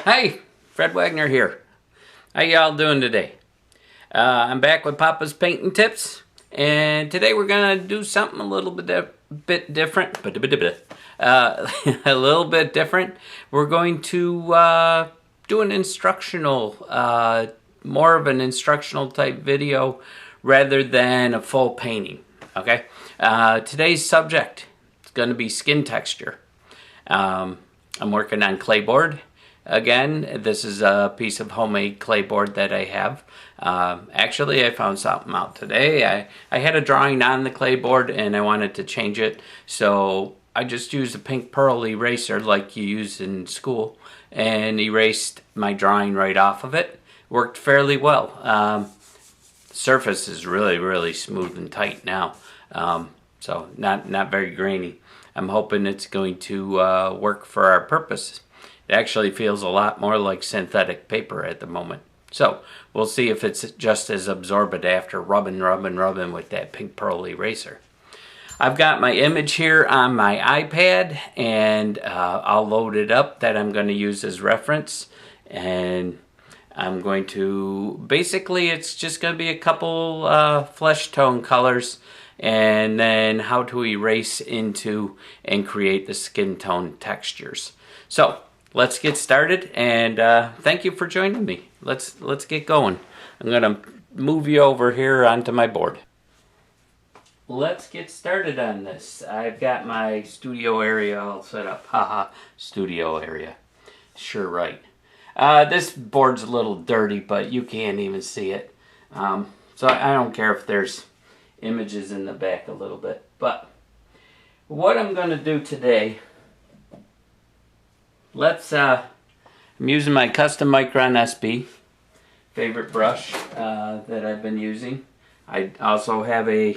Hi, Fred Wagner here. How y'all doing today? I'm back with Papa's Painting Tips, and today we're gonna do something a little bit different, a little bit different. We're going to do an instructional, more of an instructional type video rather than a full painting. Okay. Today's subject is going to be skin texture. I'm working on clayboard. Again, this is a piece of homemade clayboard that I have. Actually, I found something out today. I had a drawing on the clayboard and I wanted to change it. So I just used a pink pearl eraser like you use in school and erased my drawing right off of it. Worked fairly well. The surface is really smooth and tight now. So not very grainy. I'm hoping it's going to work for our purpose. It actually feels a lot more like synthetic paper at the moment. So we'll see if it's just as absorbent after rubbing with that pink pearl eraser. I've got my image here on my iPad and I'll load it up that I'm going to use as reference. And I'm going to, basically it's just going to be a couple flesh tone colors and then how to erase into and create the skin tone textures. So let's get started, and thank you for joining me. Let's get going. I'm gonna move you over here onto my board. Let's get started on this. I've got my studio area all set up. Haha, studio area. Sure right. This board's a little dirty, but you can't even see it. So I don't care if there's images in the back a little bit. But what I'm gonna do today, I'm using my custom Micron SB favorite brush that I've been using. I also have a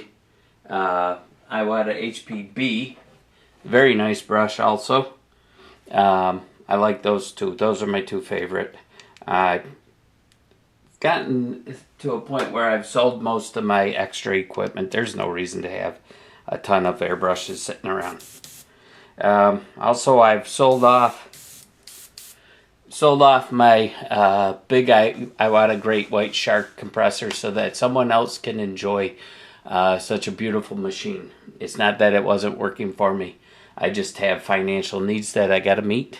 Iwata HPB, very nice brush also. I like those two. Those are my two favorite. I've gotten to a point where I've sold most of my extra equipment. There's no reason to have a ton of airbrushes sitting around. Also, I've sold off my big Iwata Great White Shark compressor so that someone else can enjoy such a beautiful machine. It's not that it wasn't working for me. I just have financial needs that I gotta meet,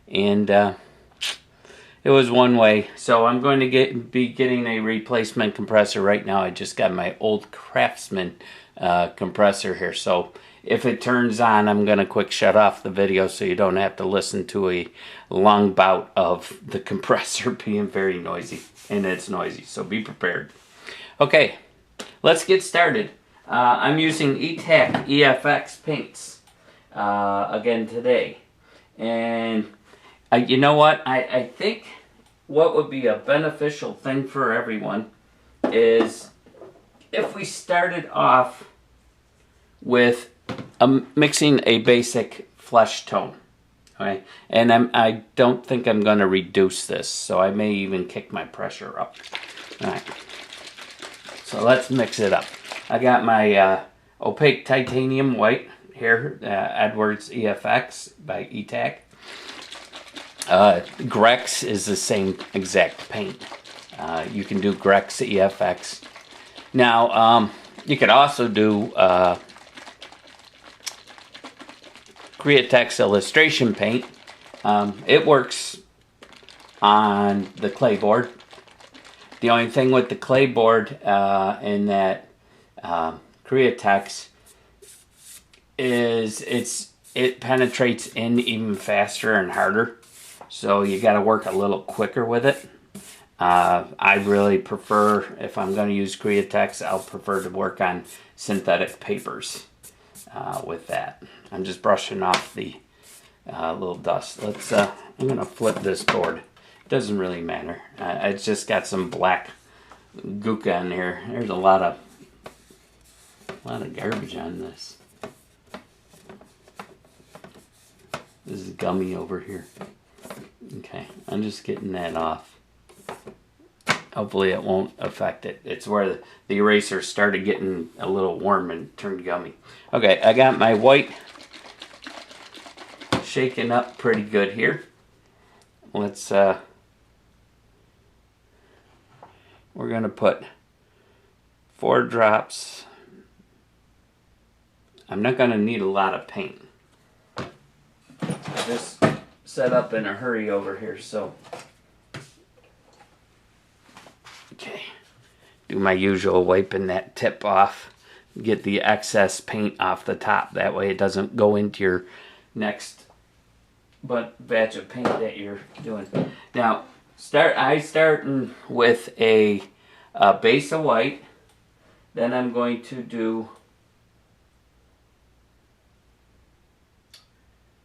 and it was one way. So I'm going to be getting a replacement compressor right now. I just got my old Craftsman compressor here, so if it turns on, I'm going to quick shut off the video so you don't have to listen to a long bout of the compressor being very noisy. And it's noisy, so be prepared. Okay, let's get started. I'm using ETAC EFX paints again today. And you know what? I think what would be a beneficial thing for everyone is if we started off with mixing a basic flesh tone, okay? And I don't think I'm going to reduce this, so I may even kick my pressure up. All right, so let's mix it up. I got my opaque titanium white here, Edwards EFX by ETAC. Grex is the same exact paint. You can do Grex EFX. Now, you could also do Createx illustration paint. It works on the clayboard. The only thing with the clayboard in that Createx is it penetrates in even faster and harder. So you got to work a little quicker with it. I really prefer, if I'm going to use Createx, I'll prefer to work on synthetic papers with that. I'm just brushing off the little dust. I'm going to flip this board. It doesn't really matter. It's just got some black gook on here. There's a lot of garbage on this. This is gummy over here. Okay, I'm just getting that off. Hopefully it won't affect it. It's where the eraser started getting a little warm and turned gummy. Okay, I got my white shaken up pretty good here. let's we're gonna put 4 drops. I'm not gonna need a lot of paint. I just set up in a hurry over here, so okay. Do my usual wiping that tip off. Get the excess paint off the top. That way it doesn't go into your next batch of paint that you're doing. Now, I starting with a base of white. Then I'm going to do,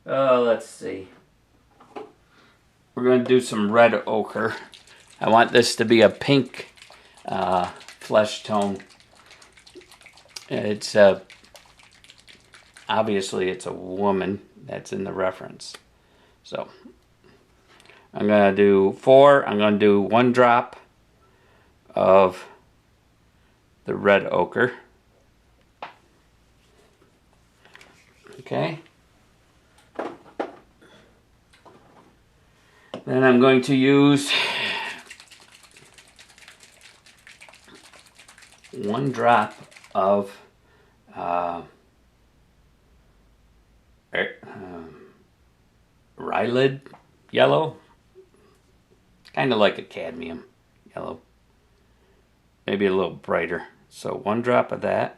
let's see. We're going to do some red ochre. I want this to be a pink flesh tone. It's obviously it's a woman that's in the reference. So I'm going to do 4. I'm going to do 1 drop of the red ochre. Okay. Then I'm going to use 1 drop of Rylid yellow. Kind of like a cadmium yellow. Maybe a little brighter. So 1 drop of that.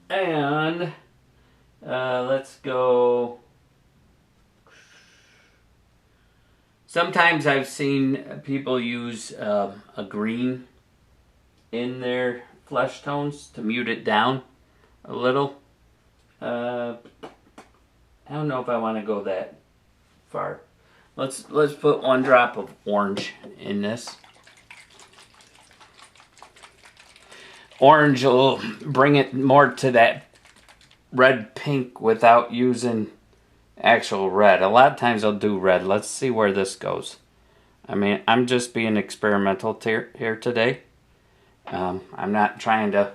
And let's go. Sometimes I've seen people use a green in their flesh tones to mute it down a little. I don't know if I want to go that far. Let's put 1 drop of orange in this. Orange will bring it more to that red pink without using actual red. A lot of times I'll do red. Let's see where this goes. I mean, I'm just being experimental here today. I'm not trying to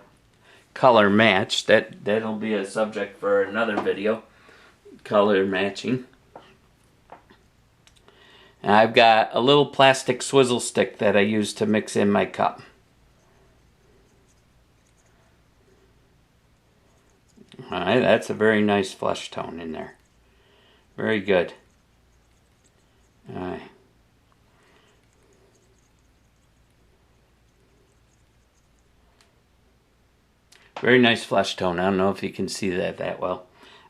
color match. That'll be a subject for another video. Color matching. And I've got a little plastic swizzle stick that I use to mix in my cup. Alright, that's a very nice flesh tone in there. Very good. Alright. Very nice flesh tone. I don't know if you can see that well.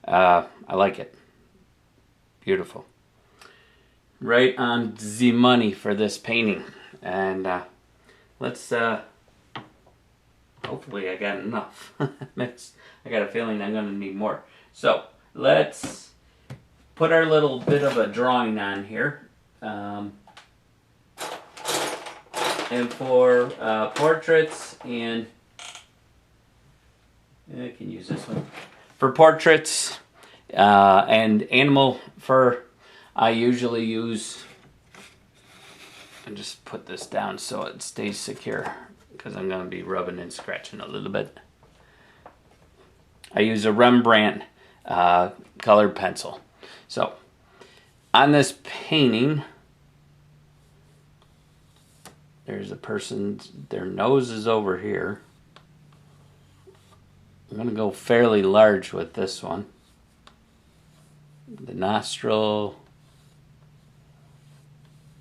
I like it. Beautiful. Right on the money for this painting. And let's hopefully I got enough. I got a feeling I'm going to need more. So let's put our little bit of a drawing on here. And for portraits and I can use this one. For portraits and animal fur, I usually use, and just put this down so it stays secure because I'm going to be rubbing and scratching a little bit. I use a Rembrandt colored pencil. So on this painting, there's a person, their nose is over here. I'm going to go fairly large with this one. The nostril.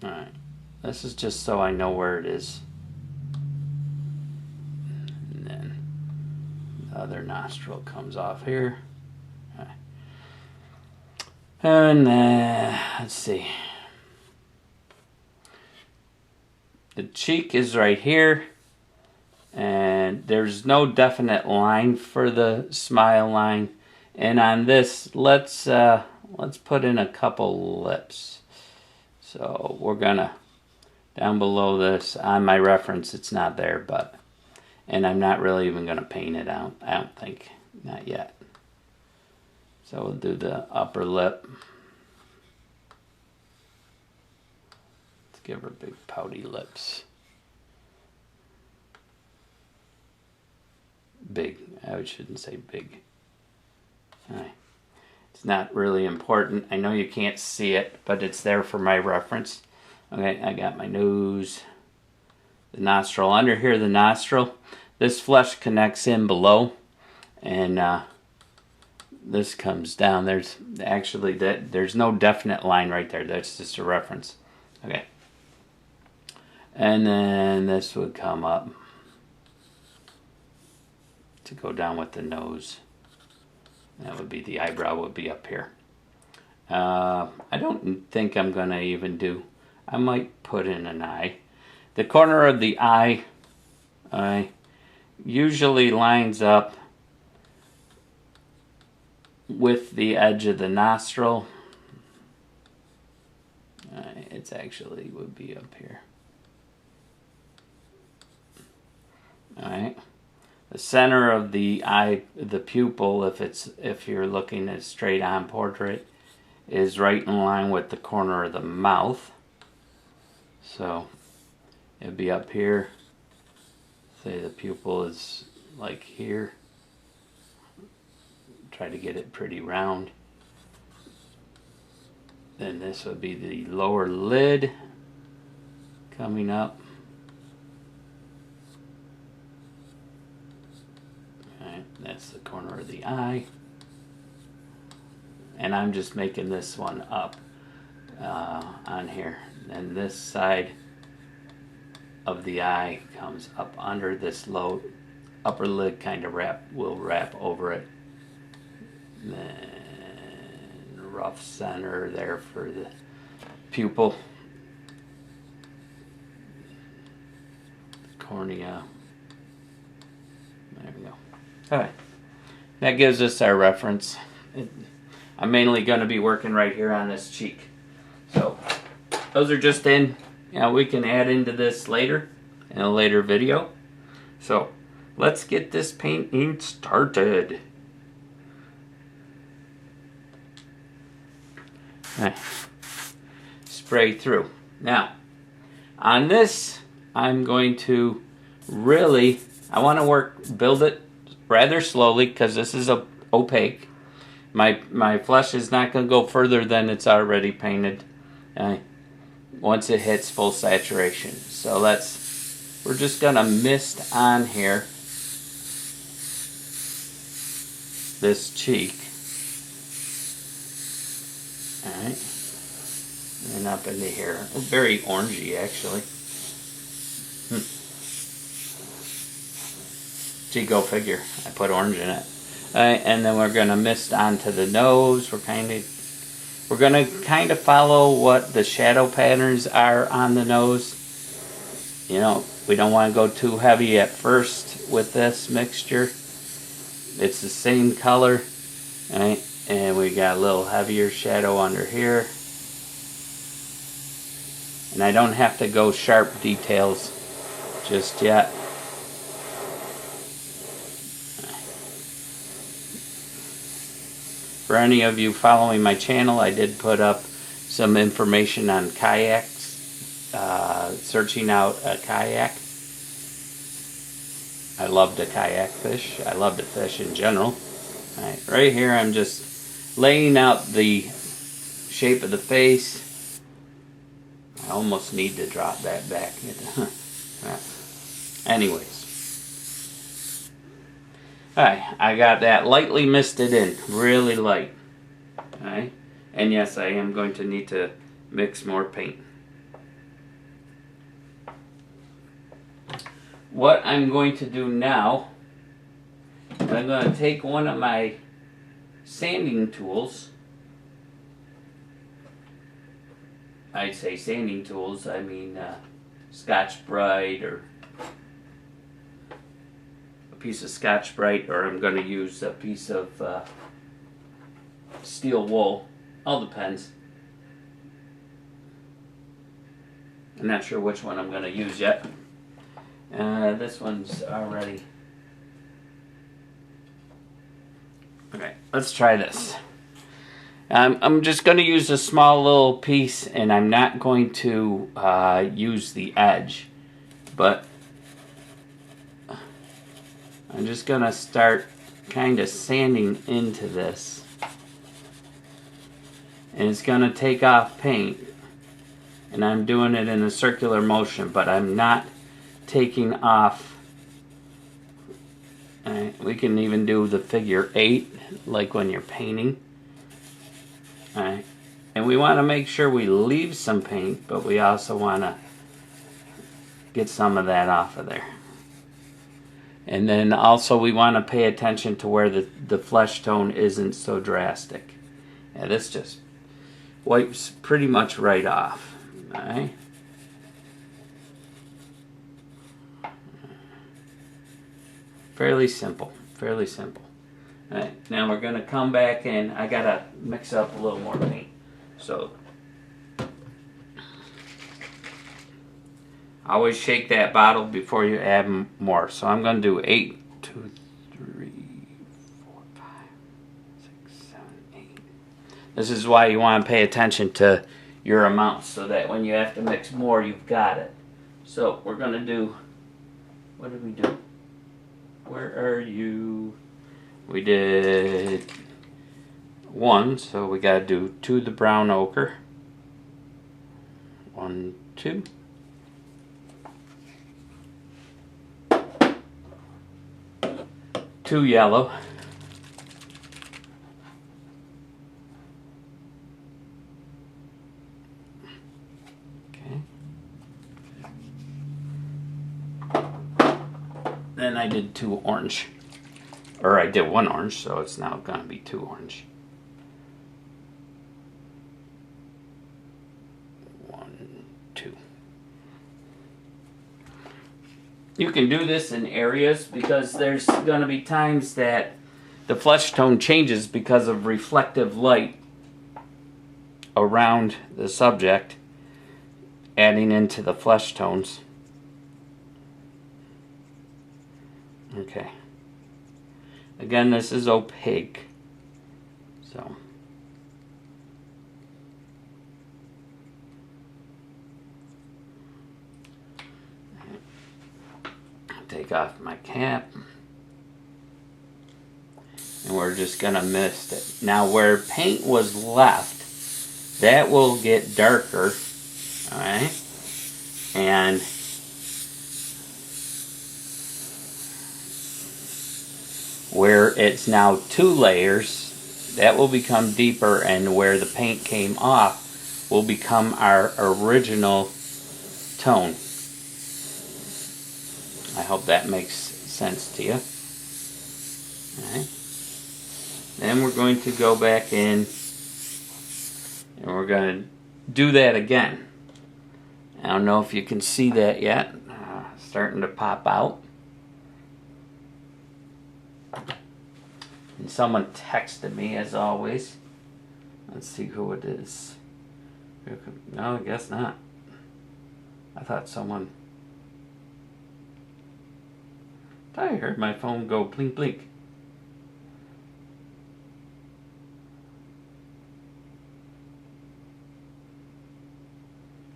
Alright, this is just so I know where it is. And then the other nostril comes off here. Right. And then, let's see. The cheek is right here. And there's no definite line for the smile line. And on this, let's put in a couple lips. So we're gonna, down below this, on my reference it's not there, but, and I'm not really even gonna paint it out, I don't think, not yet. So we'll do the upper lip. Let's give her big pouty lips. Big, I shouldn't say big. All right. It's not really important. I know you can't see it, but it's there for my reference. Okay, I got my nose, the nostril. Under here, the nostril. This flesh connects in below, and this comes down. There's actually there's no definite line right there. That's just a reference. Okay. And then this would come up to go down with the nose. That would be the eyebrow would be up here. I don't think I'm going to even do, I might put in an eye. The corner of the eye usually lines up with the edge of the nostril. It's actually would be up here. Alright. The center of the eye, the pupil, if you're looking at straight on portrait, is right in line with the corner of the mouth. So it'd be up here. Say the pupil is like here. Try to get it pretty round. Then this would be the lower lid coming up. Alright, that's the corner of the eye. And I'm just making this one up on here. And this side of the eye comes up under this low upper lid, kind of will wrap over it. Then rough center there for the pupil. Cornea. There we go. Alright. That gives us our reference. I'm mainly going to be working right here on this cheek. So those are just in. We can add into this later in a later video. So let's get this painting started. Right. Spray through. Now on this I'm going to I want to build it rather slowly because this is opaque. My flesh is not going to go further than it's already painted once it hits full saturation. So we're just going to mist on here this cheek. Alright. And up into here. Very orangey actually. Gee, go figure. I put orange in it. And then we're gonna mist onto the nose. We're gonna kind of follow what the shadow patterns are on the nose. We don't want to go too heavy at first with this mixture. It's the same color, right? And we got a little heavier shadow under here. And I don't have to go sharp details just yet. For any of you following my channel, I did put up some information on kayaks, searching out a kayak. I love to kayak fish. I love to fish in general. Right here I'm just laying out the shape of the face. I almost need to drop that back. Anyways. Alright, I got that lightly misted in. Really light. Alright. And yes, I am going to need to mix more paint. What I'm going to do now, I'm going to take one of my sanding tools. I say sanding tools, I mean Scotch-Brite or a piece of Scotch-Brite, or I'm going to use a piece of steel wool. All depends. I'm not sure which one I'm going to use yet. This one's already. Okay, let's try this. I'm just going to use a small little piece, and I'm not going to use the edge, but I'm just going to start kind of sanding into this. and it's going to take off paint, and I'm doing it in a circular motion, but I'm not taking off. We can even do the figure 8 like when you're painting. Alright, and we want to make sure we leave some paint, but we also want to get some of that off of there. And then also we want to pay attention to where the flesh tone isn't so drastic. Yeah, this just wipes pretty much right off. Alright. Fairly simple. Fairly simple. Alright, now we're going to come back and I got to mix up a little more paint. So always shake that bottle before you add more. So I'm going to do 8, 2, 3, 4, 5, 6, 7, 8. This is why you want to pay attention to your amounts so that when you have to mix more, you've got it. So we're going to do, what did we do? Where are you? We did 1, so we got to do 2 the brown ochre. 1, 2. 2 yellow. Okay. Then I did 2 orange. Or I did 1 orange, so it's now going to be 2 orange. 1, 2. You can do this in areas because there's going to be times that the flesh tone changes because of reflective light around the subject, adding into the flesh tones. Okay. Again, this is opaque, so take off my cap, and we're just gonna mist it. Now where paint was left, that will get darker, alright, and where it's now 2 layers, that will become deeper, and where the paint came off will become our original tone. I hope that makes sense to you. Alright. Then we're going to go back in and we're going to do that again. I don't know if you can see that yet. Starting to pop out. And someone texted me as always. Let's see who it is. No, I guess not. I thought someone... I heard my phone go blink blink.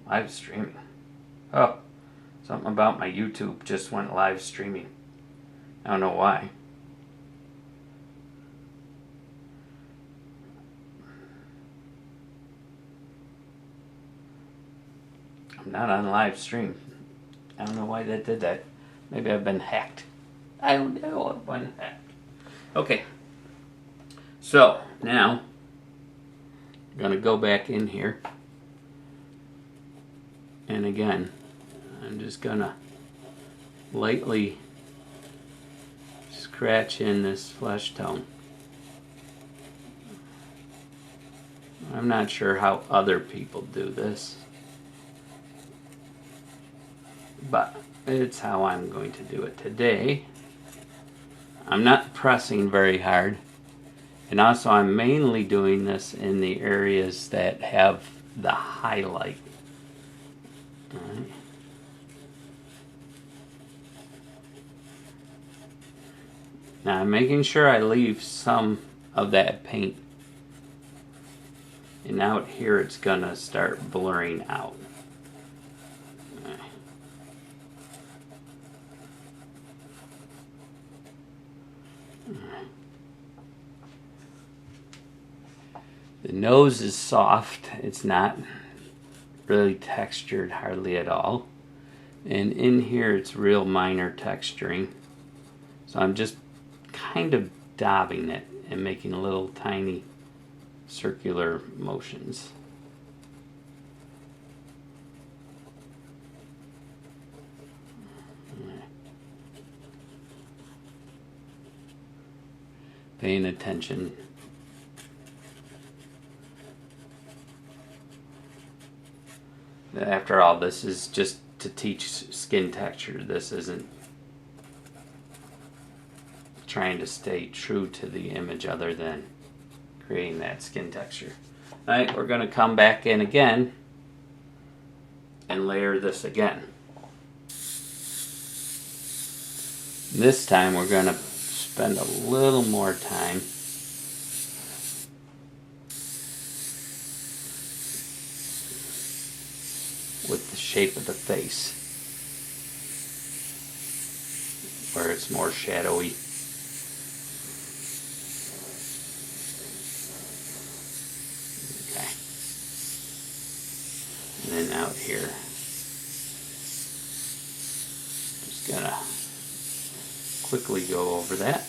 Live streaming. Oh, something about my YouTube just went live streaming. I don't know why. I'm not on live stream. I don't know why that did that. Maybe I've been hacked. I don't know, I've been hacked. Okay. So, now, I'm going to go back in here. And again, I'm just going to lightly scratch in this flesh tone. I'm not sure how other people do this, but it's how I'm going to do it today. I'm not pressing very hard, and also I'm mainly doing this in the areas that have the highlight. All right. Now I'm making sure I leave some of that paint, and out here it's gonna start blurring out. The nose is soft. It's not really textured hardly at all. And in here it's real minor texturing. So I'm just kind of dabbing it and making little tiny circular motions. Paying attention. After all, this is just to teach skin texture. This isn't trying to stay true to the image other than creating that skin texture. Alright, we're going to come back in again and layer this again. This time we're going to spend a little more time with the shape of the face, where it's more shadowy. Okay. And then out here, just gonna quickly go over that.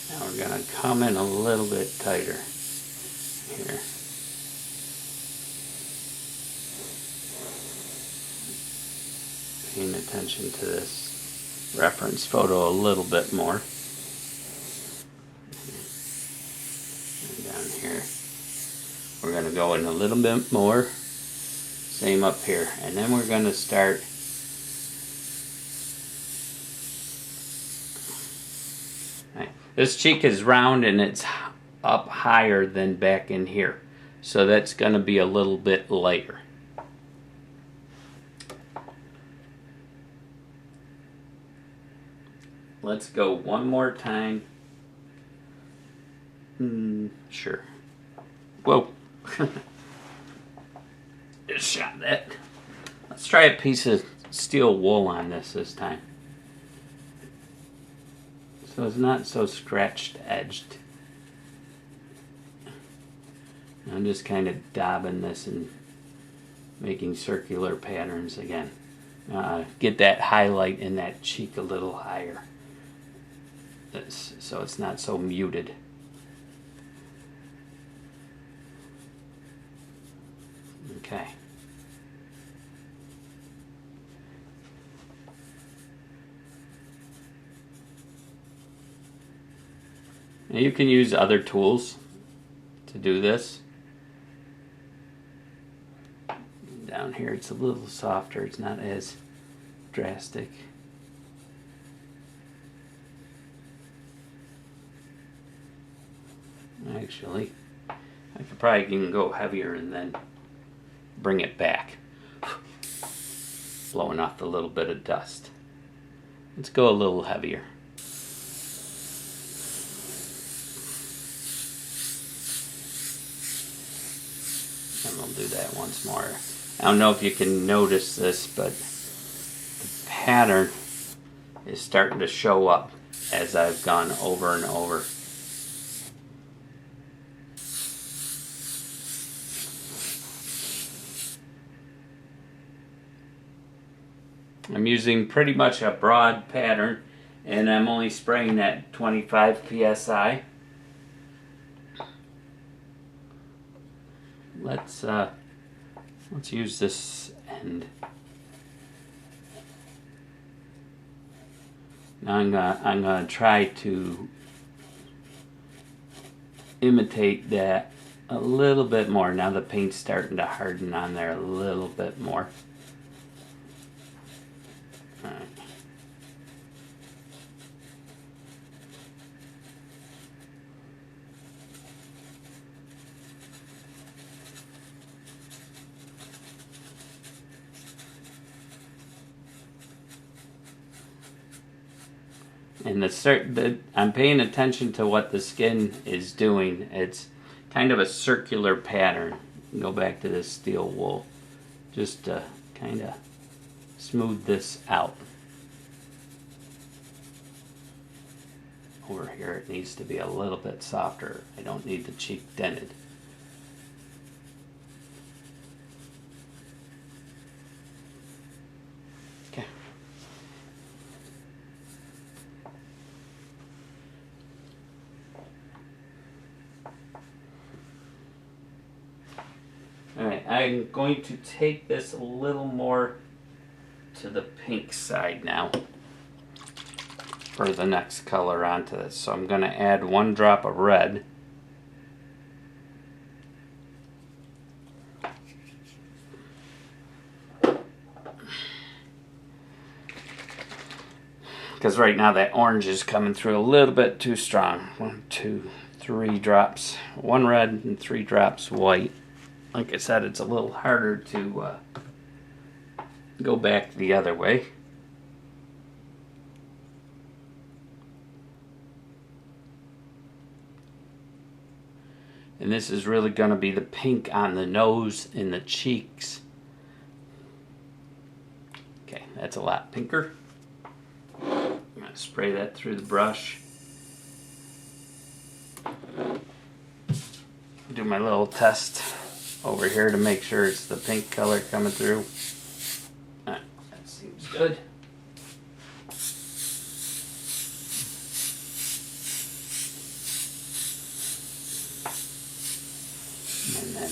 Now we're going to come in a little bit tighter here. Paying attention to this reference photo a little bit more. And down here, we're going to go in a little bit more. Same up here. And then we're going to start this cheek is round and it's up higher than back in here. So that's going to be a little bit lighter. Let's go one more time. Sure. Whoa. Just shot that. Let's try a piece of steel wool on this time. So it's not so scratched edged. I'm just kind of dabbing this and making circular patterns again. Get that highlight in that cheek a little higher, so it's not so muted. Okay. Now you can use other tools to do this. Down here it's a little softer, it's not as drastic. Actually, I could probably even go heavier and then bring it back, blowing off a little bit of dust. Let's go a little heavier. And we'll do that once more. I don't know if you can notice this, but the pattern is starting to show up as I've gone over and over. I'm using pretty much a broad pattern, and I'm only spraying at 25 psi. Let's use this end. Now I'm gonna try to imitate that a little bit more. Now the paint's starting to harden on there a little bit more. All right. And I'm paying attention to what the skin is doing. It's kind of a circular pattern. go back to this steel wool just to kind of smooth this out. Over here it needs to be a little bit softer. I don't need the cheek dented. Okay. Alright, I'm going to take this a little more to the pink side now for the next color onto this. So I'm going to add 1 drop of red. Because right now that orange is coming through a little bit too strong. 1, 2, 3 drops. 1 red and 3 drops white. Like I said, it's a little harder to go back the other way. And this is really going to be the pink on the nose and the cheeks. Okay, that's a lot pinker. I'm going to spray that through the brush. Do my little test over here to make sure it's the pink color coming through. That seems good. And then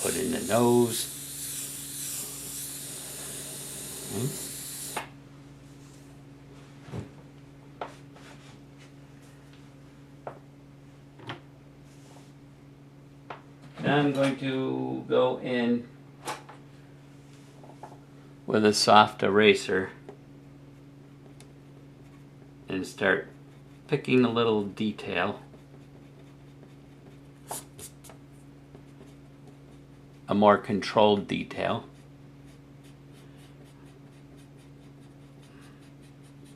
put in the nose. Now I'm going to go in with a soft eraser and start picking a little detail. A more controlled detail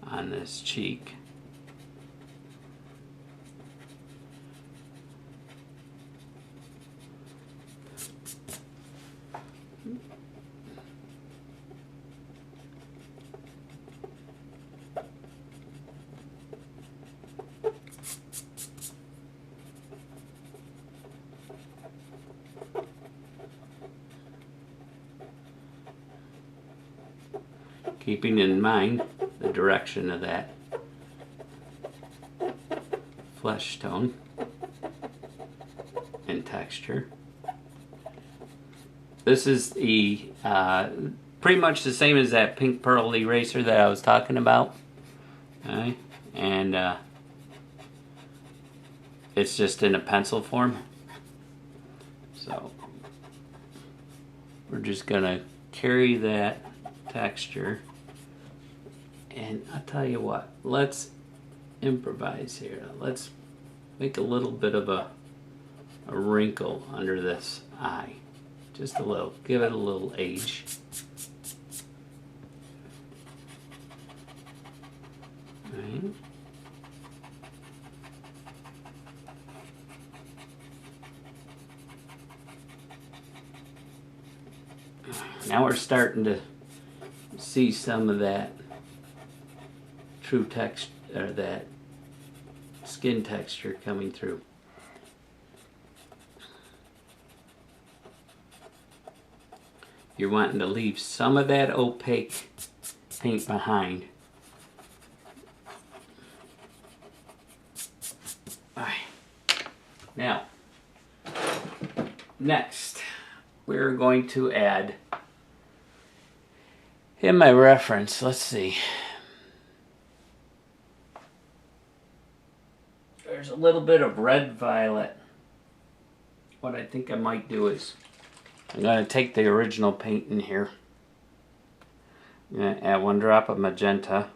on this cheek. Keeping in mind the direction of that flesh tone and texture. This is the pretty much the same as that pink pearl eraser that I was talking about. Okay. And it's just in a pencil form. So we're just gonna carry that texture. And I'll tell you what, let's improvise here. Let's make a little bit of a wrinkle under this eye. Just a little, give it a little age. Right. Now we're starting to see some of that true texture, or that skin texture coming through. You're wanting to leave some of that opaque paint behind. Alright. Now, next, we're going to add, in my reference, let's see. There's a little bit of red violet. What I think I might do is, I'm going to take the original paint in here. I'm going to add 1 drop of magenta.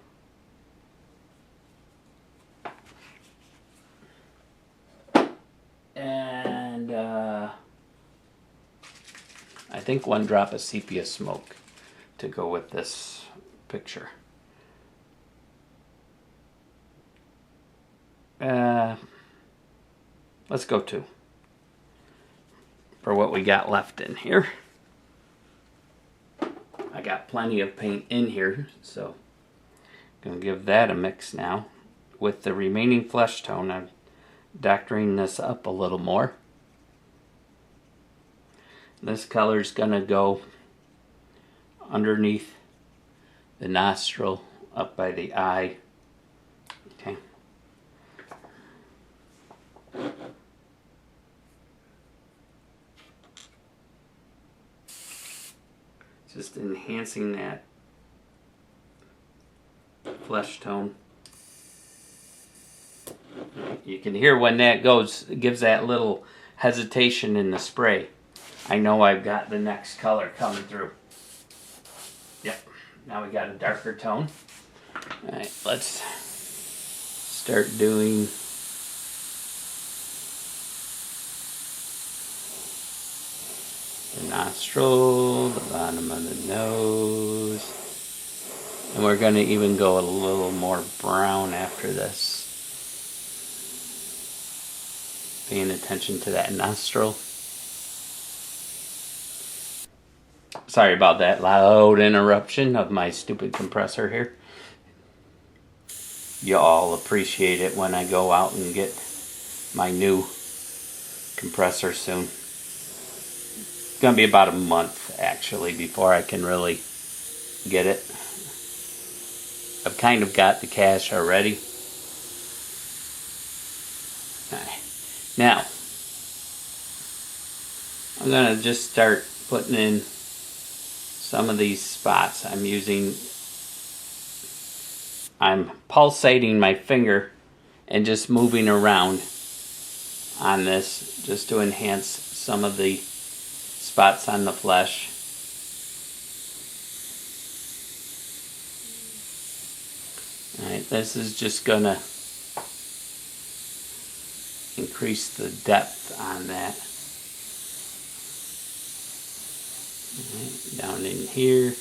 And I think 1 drop of sepia smoke to go with this picture. Let's go 2. for what we got left in here. I got plenty of paint in here, so I'm going to give that a mix now. With the remaining flesh tone, I'm doctoring this up a little more. This color's going to go underneath the nostril, up by the eye. Okay. Just enhancing that flesh tone. You can hear when that goes, it gives that little hesitation in the spray. I know I've got the next color coming through. Yep, now we got a darker tone. Alright, let's start doing the nostril, the bottom of the nose. And we're going to even go a little more brown after this. Paying attention to that nostril. Sorry about that loud interruption of my stupid compressor here. You all appreciate it when I go out and get my new compressor soon. It's going to be about a month actually before I can really get it. I've kind of got the cash already. Alright. Now, I'm going to just start putting in some of these spots. I'm pulsating my finger and just moving around on this just to enhance some of the spots on the flesh. Alright, this is just going to increase the depth on that. Right, down in here.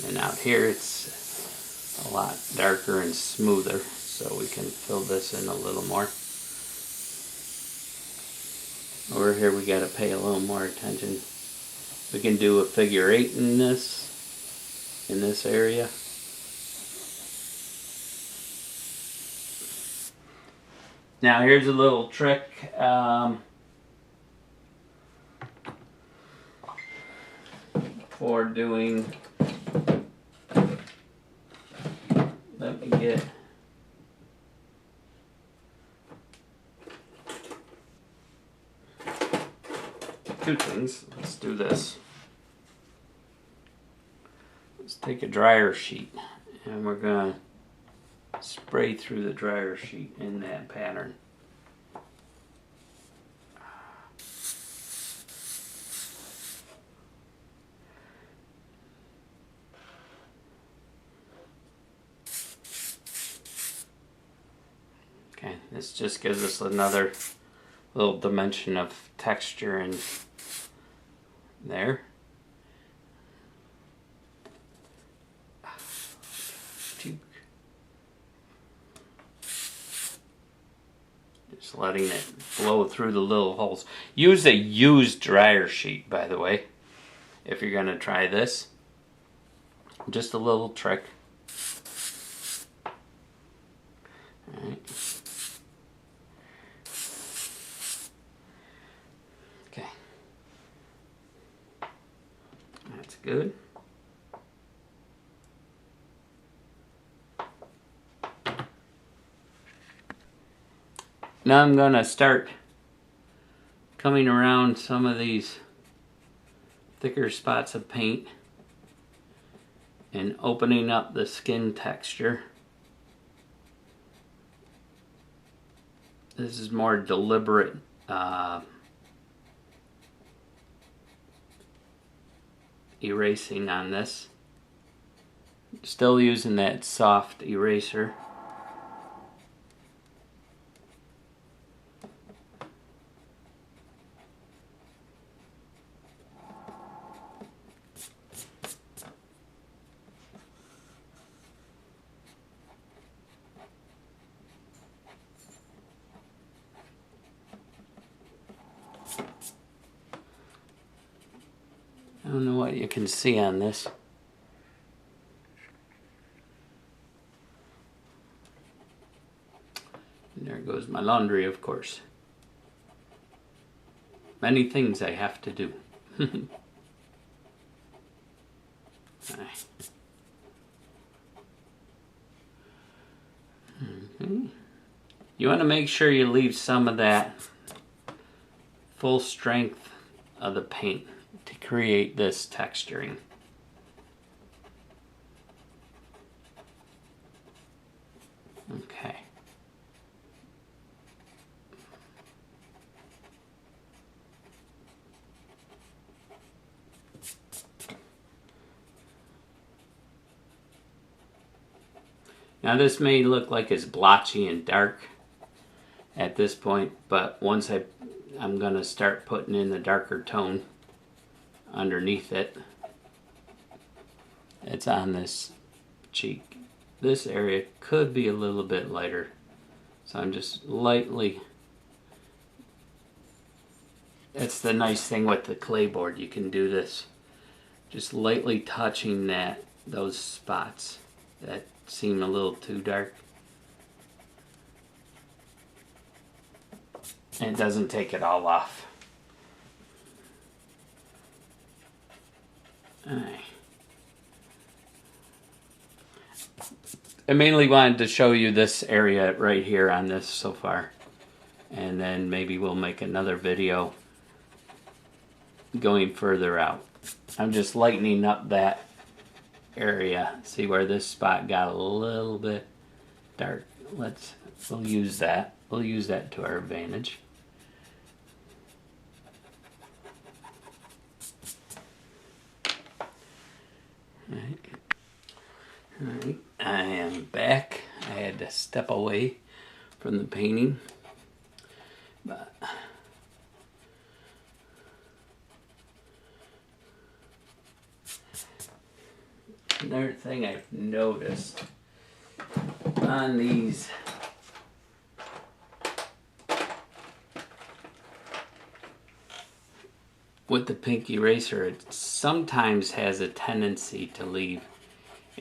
And out here it's a lot darker and smoother, so we can fill this in a little more. Over here we got to pay a little more attention. We can do a figure 8 in this area. Now here's a little trick. For doing, let me get two things. Let's do this. Let's take a dryer sheet and we're going to spray through the dryer sheet in that pattern. Okay, this just gives us another little dimension of texture in there. Just letting it blow through the little holes. Use a used dryer sheet, by the way, if you're going to try this. Just a little trick. Alright. Okay. That's good. Now I'm going to start coming around some of these thicker spots of paint and opening up the skin texture. This is more deliberate erasing on this. Still using that soft eraser. I don't know what you can see on this. And there goes my laundry, of course. Many things I have to do. You want to make sure you leave some of that full strength of the paint to create this texturing. Okay. Now this may look like it's blotchy and dark at this point, but once I'm going to start putting in the darker tone underneath it. It's on this cheek. This area could be a little bit lighter, so I'm just lightly. That's the nice thing with the clay board. You can do this, just lightly touching those spots that seem a little too dark. And it doesn't take it all off. Alright. I mainly wanted to show you this area right here on this so far. And then maybe we'll make another video going further out. I'm just lightening up that area. See where this spot got a little bit dark. We'll use that. We'll use that to our advantage. Alright, I am back. I had to step away from the painting, but another thing I've noticed on these with the pink eraser, it sometimes has a tendency to leave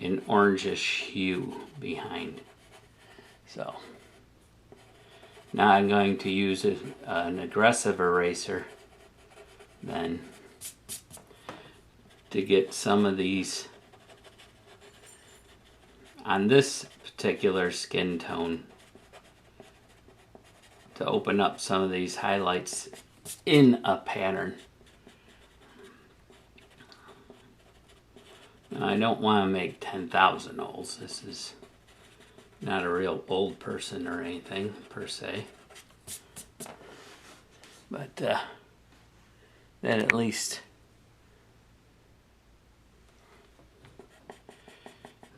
an orangish hue behind. So now I'm going to use an aggressive eraser then to get some of these on this particular skin tone, to open up some of these highlights in a pattern. Now, I don't want to make 10,000 olds. This is not a real old person or anything per se, but that at least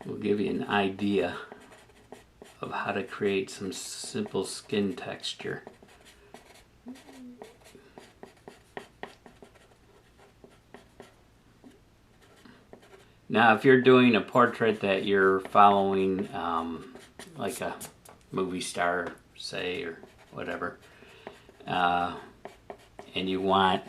will give you an idea of how to create some simple skin texture. Now, if you're doing a portrait that you're following, like a movie star, say, or whatever, and you want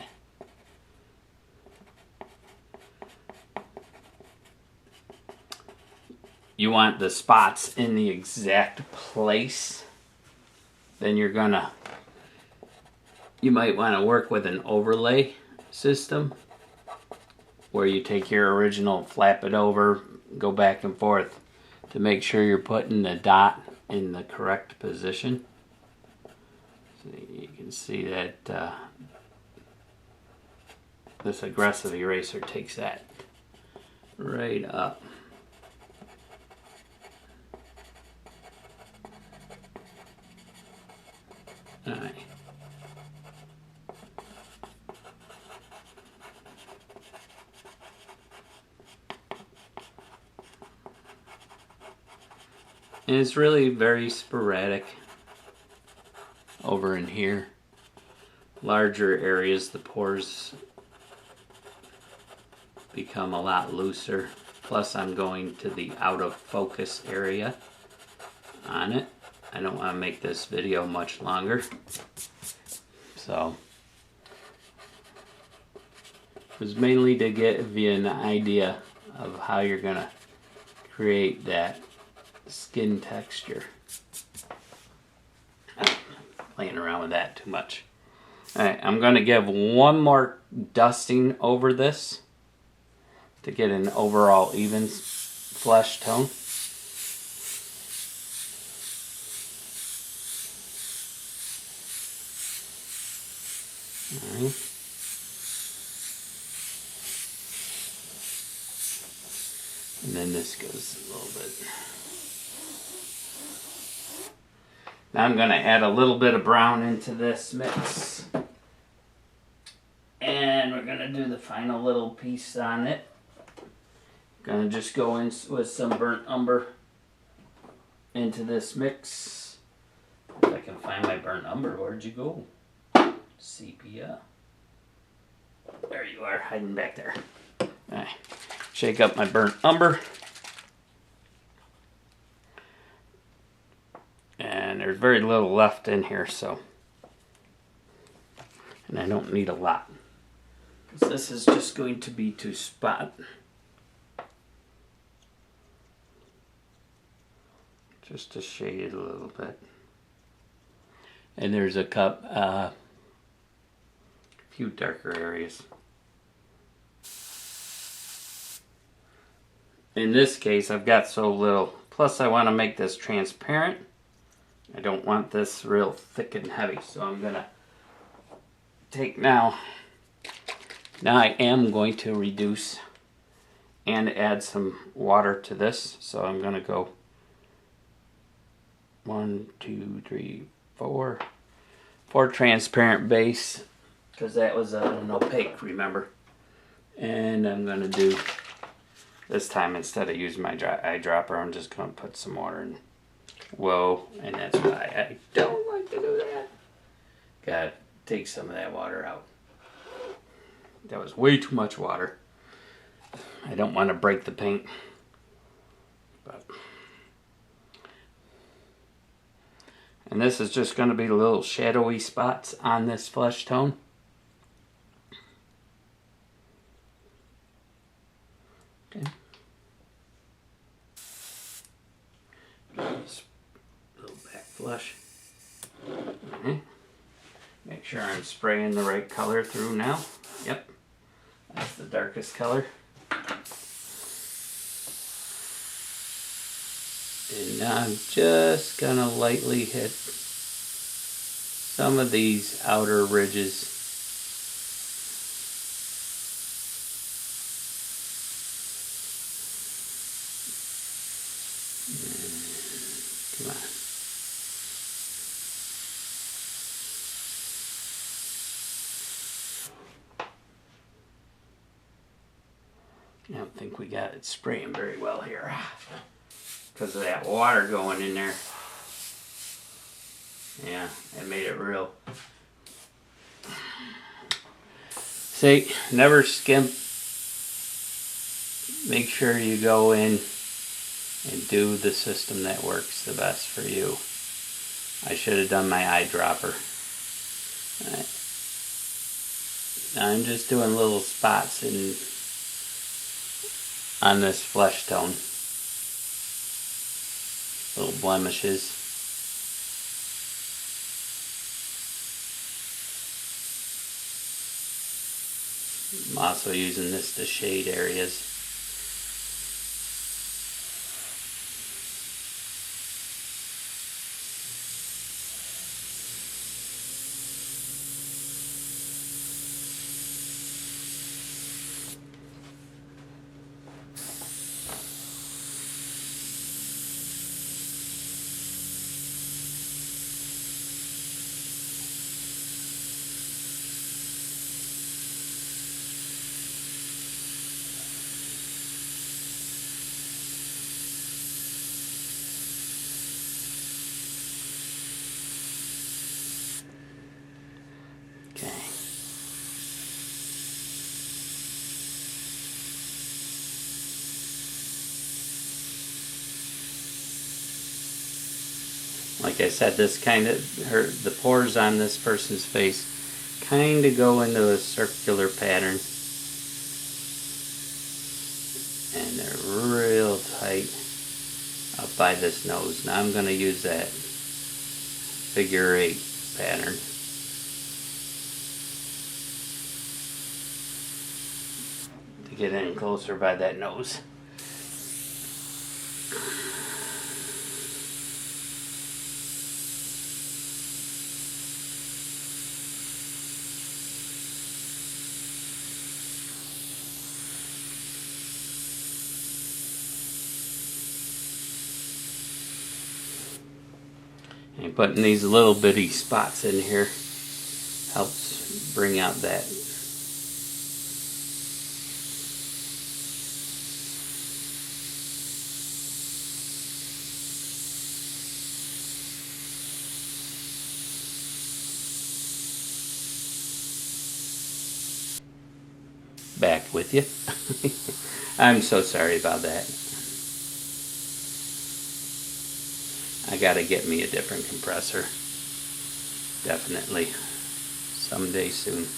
the spots in the exact place, then you might want to work with an overlay system, where you take your original, flap it over, go back and forth to make sure you're putting the dot in the correct position. So you can see that this aggressive eraser takes that right up. All right. And it's really very sporadic over in here. Larger areas, the pores become a lot looser. Plus I'm going to the out of focus area on it. I don't want to make this video much longer. So was mainly to give you an idea of how you're going to create that skin texture. I'm playing around with that too much. Alright, I'm going to give one more dusting over this to get an overall even flesh tone. Alright. And then this goes a little bit. Now I'm going to add a little bit of brown into this mix. And we're going to do the final little piece on it. Going to just go in with some burnt umber into this mix. If I can find my burnt umber, where'd you go? Sepia. There you are, hiding back there. Alright, shake up my burnt umber. And there's very little left in here, so. And I don't need a lot. Because this is just going to be to spot. Just to shade it a little bit. And there's a cup, few darker areas. In this case, I've got so little. Plus, I want to make this transparent. I don't want this real thick and heavy, so I'm gonna take now I am going to reduce and add some water to this. So I'm gonna go 1, 2, 3, 4 transparent base, because that was an opaque, remember. And I'm gonna do, this time instead of using my eyedropper, I'm just gonna put some water in. Whoa, and that's why I don't like to do that. Gotta take some of that water out. That was way too much water. I don't want to break the paint. But. And this is just going to be little shadowy spots on this flesh tone. Okay. Little back flush. Okay. Make sure I'm spraying the right color through now. Yep. That's the darkest color. And now I'm just gonna lightly hit some of these outer ridges. Come on. I don't think we got it spraying very well here because of that water going in there. Yeah, it made it real. See, never skimp. Make sure you go in and do the system that works the best for you. I should have done my eyedropper. Alright. Now I'm just doing little spots on this flesh tone. Little blemishes. I'm also using this to shade areas. Okay. Like I said, this kind of, the pores on this person's face kind of go into a circular pattern. by this nose. Now I'm going to use that figure 8 pattern. To get in closer by that nose. And putting these little bitty spots in here helps bring out that back with you. I'm so sorry about that. I gotta get me a different compressor. Definitely. Someday soon.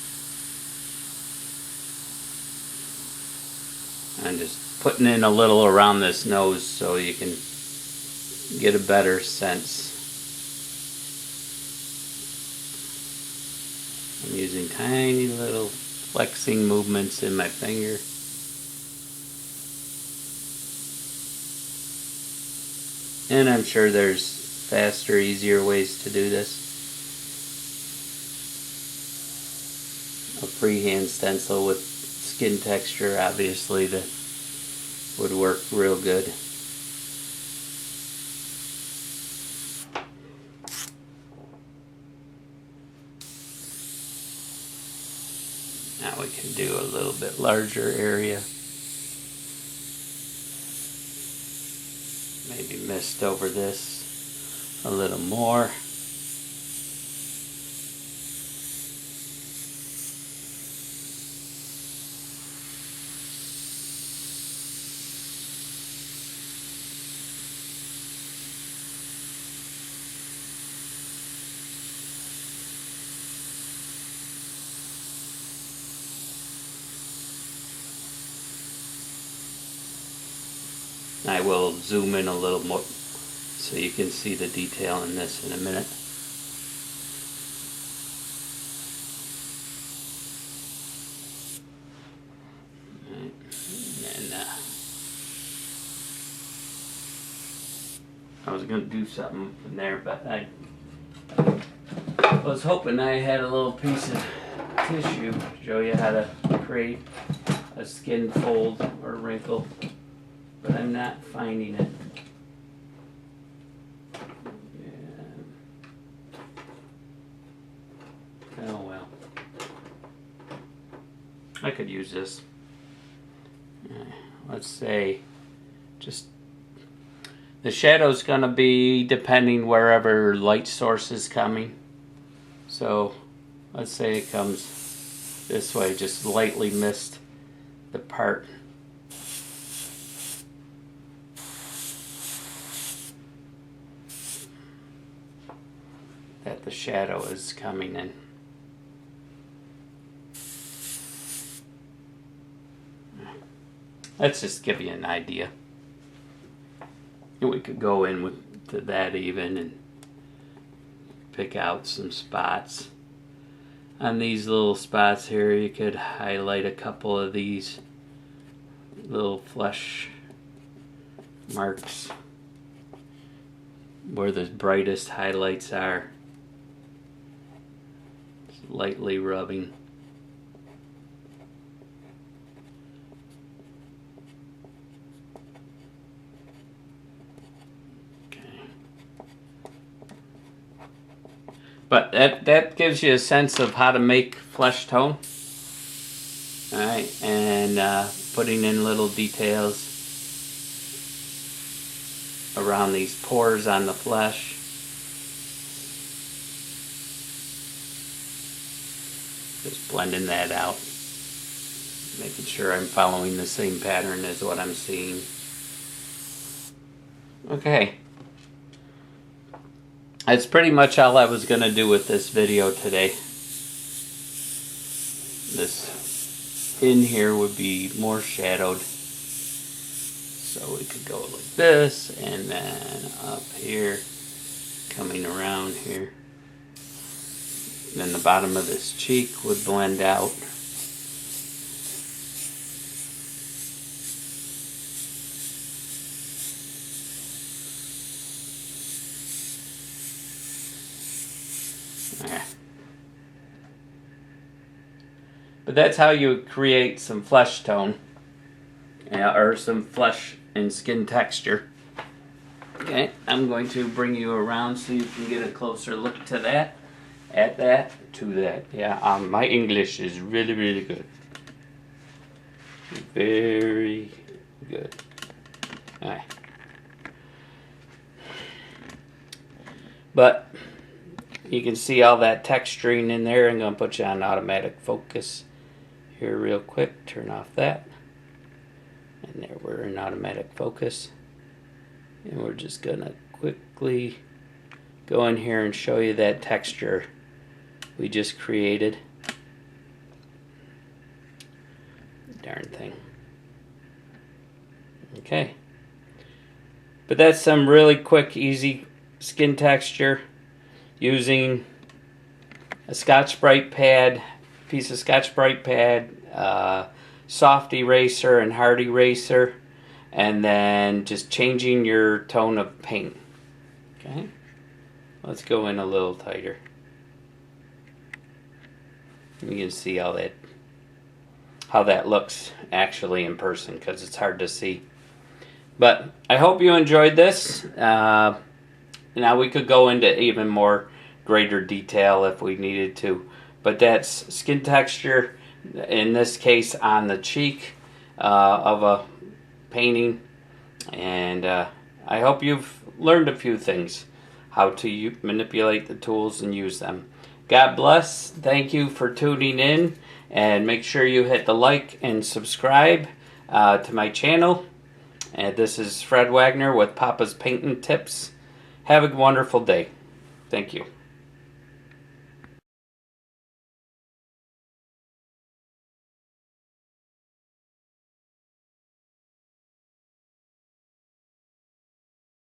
I'm just putting in a little around this nose so you can get a better sense. I'm using tiny little flexing movements in my finger. And I'm sure there's faster, easier ways to do this. A freehand stencil with skin texture, obviously, that would work real good. Now we can do a little bit larger area. Maybe mist over this a little more. I will zoom in a little more so you can see the detail in this in a minute. And I was going to do something from there, but I was hoping I had a little piece of tissue to show you how to create a skin fold or wrinkle. But I'm not finding it. Yeah. Oh well. I could use this. Let's say just the shadow's gonna be depending wherever light source is coming. So let's say it comes this way, just lightly mist the part that the shadow is coming in. Let's just give you an idea. We could go in with to that even and pick out some spots. On these little spots here, you could highlight a couple of these little flesh marks where the brightest highlights are. Lightly rubbing. Okay. But that gives you a sense of how to make flesh tone. Alright, and putting in little details around these pores on the flesh. Just blending that out, making sure I'm following the same pattern as what I'm seeing. Okay, that's pretty much all I was going to do with this video today. This in here would be more shadowed, So we could go like this, and then up here, coming around here. Then the bottom of this cheek would blend out. There. But that's how you create some flesh tone, or some flesh and skin texture. Okay, I'm going to bring you around so you can get a closer look to that, at that, to that. Yeah, my English is really, really good. Very good. All right. But you can see all that texturing in there. I'm going to put you on automatic focus here real quick. Turn off that. And there, we're in automatic focus. And we're just going to quickly go in here and show you that texture we just created. Darn thing. Okay. But that's some really quick, easy skin texture using a Scotch-Brite pad, piece of Scotch-Brite pad, soft eraser and hard eraser, and then just changing your tone of paint. Okay, let's go in a little tighter. You can see how that looks actually in person, because it's hard to see. But I hope you enjoyed this. Now we could go into even more greater detail if we needed to, but that's skin texture, in this case on the cheek of a painting. And I hope you've learned a few things, how to manipulate the tools and use them. God bless. Thank you for tuning in, and make sure you hit the like and subscribe to my channel. And this is Fred Wagner with Papa's Painting Tips. Have a wonderful day. Thank you.